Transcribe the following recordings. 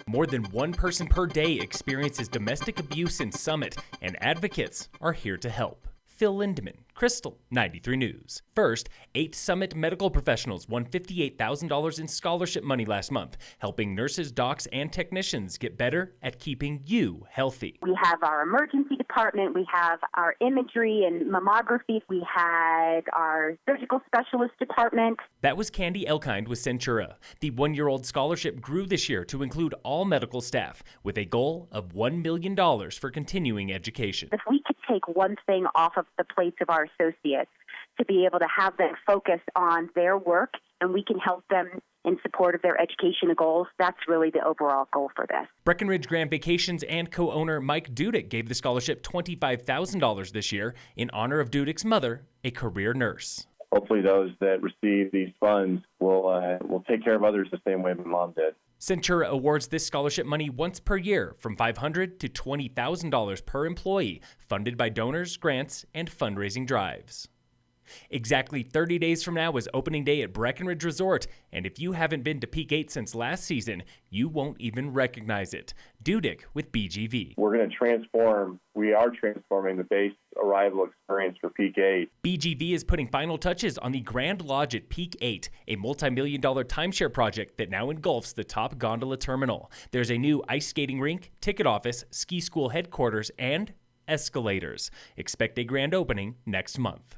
More than one person per day experiences domestic abuse in Summit, and advocates are here to help. Phil Lindeman, Krystal, 93 News. First, 8 Summit medical professionals won $58,000 in scholarship money last month, helping nurses, docs, and technicians get better at keeping you healthy. We have our emergency department, we have our imagery and mammography, we had our surgical specialist department. That was Candy Elkind with Centura. The one-year-old scholarship grew this year to include all medical staff, with a goal of $1 million for continuing education. If we could take one thing off of the plates of our associates to be able to have them focus on their work and we can help them in support of their educational goals, that's really the overall goal for this. Breck Grand Vacations and co-owner Mike Dudek gave the scholarship $25,000 this year in honor of Dudek's mother, a career nurse. Hopefully those that receive these funds will take care of others the same way my mom did. Centura awards this scholarship money once per year, from $500 to $20,000 per employee, funded by donors, grants, and fundraising drives. Exactly 30 days from now is opening day at Breckenridge Resort, and if you haven't been to Peak 8 since last season, you won't even recognize it. Dudek with BGV. We are transforming the base arrival experience for Peak 8. BGV is putting final touches on the Grand Lodge at Peak 8, a multi-million-dollar timeshare project that now engulfs the top gondola terminal. There's a new ice skating rink, ticket office, ski school headquarters, and escalators. Expect a grand opening next month.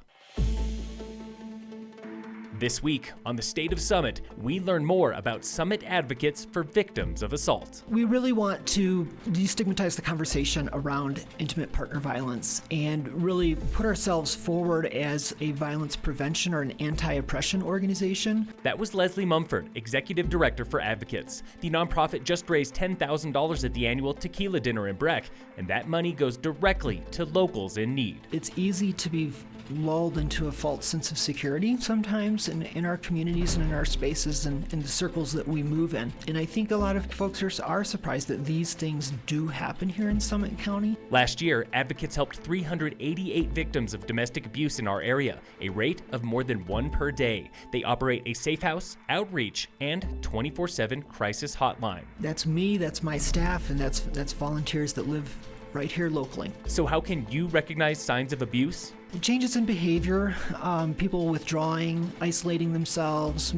This week on the State of Summit, we learn more about Summit advocates for victims of assault. We really want to destigmatize the conversation around intimate partner violence and really put ourselves forward as a violence prevention or an anti-oppression organization. That was Leslie Mumford, Executive Director for Advocates. The nonprofit just raised $10,000 at the annual Tequila Dinner in Breck, and that money goes directly to locals in need. It's easy to be lulled into a false sense of security sometimes in our communities and in our spaces and in the circles that we move in. And I think a lot of folks are surprised that these things do happen here in Summit County. Last year, advocates helped 388 victims of domestic abuse in our area, a rate of more than 1 per day. They operate a safe house, outreach, and 24/7 crisis hotline. That's me, that's my staff, and that's volunteers that live right here locally. So how can you recognize signs of abuse? Changes in behavior, people withdrawing, isolating themselves,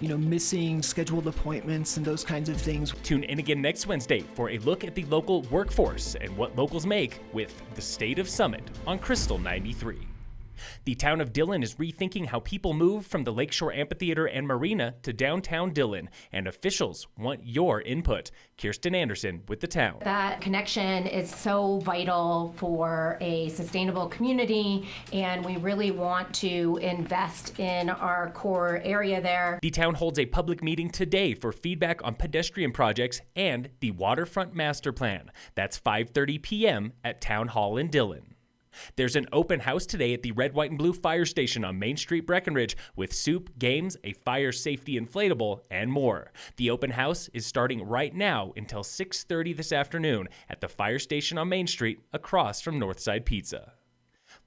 missing scheduled appointments and those kinds of things. Tune in again next Wednesday for a look at the local workforce and what locals make with the State of Summit on Krystal 93. The town of DIllon is rethinking how people move from the Lakeshore Amphitheater and Marina to downtown DIllon, and officials want your input. Kirsten Anderson with the town. That connection is so vital for a sustainable community, and we really want to invest in our core area there. The town holds a public meeting today for feedback on pedestrian projects and the Waterfront Master Plan. That's 5:30 p.m. at Town Hall in DIllon. There's an open house today at the Red, White, and Blue Fire Station on Main Street, Breckenridge, with soup, games, a fire safety inflatable, and more. The open house is starting right now until 6:30 this afternoon at the fire station on Main Street across from Northside Pizza.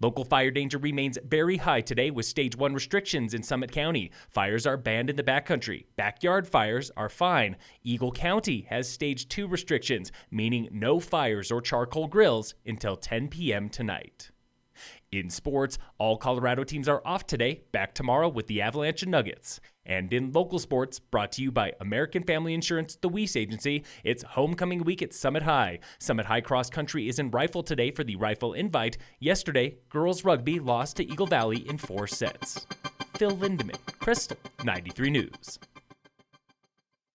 Local fire danger remains very high today with Stage 1 restrictions in Summit County. Fires are banned in the backcountry. Backyard fires are fine. Eagle County has Stage 2 restrictions, meaning no fires or charcoal grills until 10 p.m. tonight. In sports, all Colorado teams are off today, back tomorrow with the Avalanche and Nuggets. And in local sports, brought to you by American Family Insurance, the Weiss Agency, it's homecoming week at Summit High. Summit High Cross Country is in Rifle today for the Rifle Invite. Yesterday, girls rugby lost to Eagle Valley in 4 sets. Phil Lindeman, Krystal, 93 News.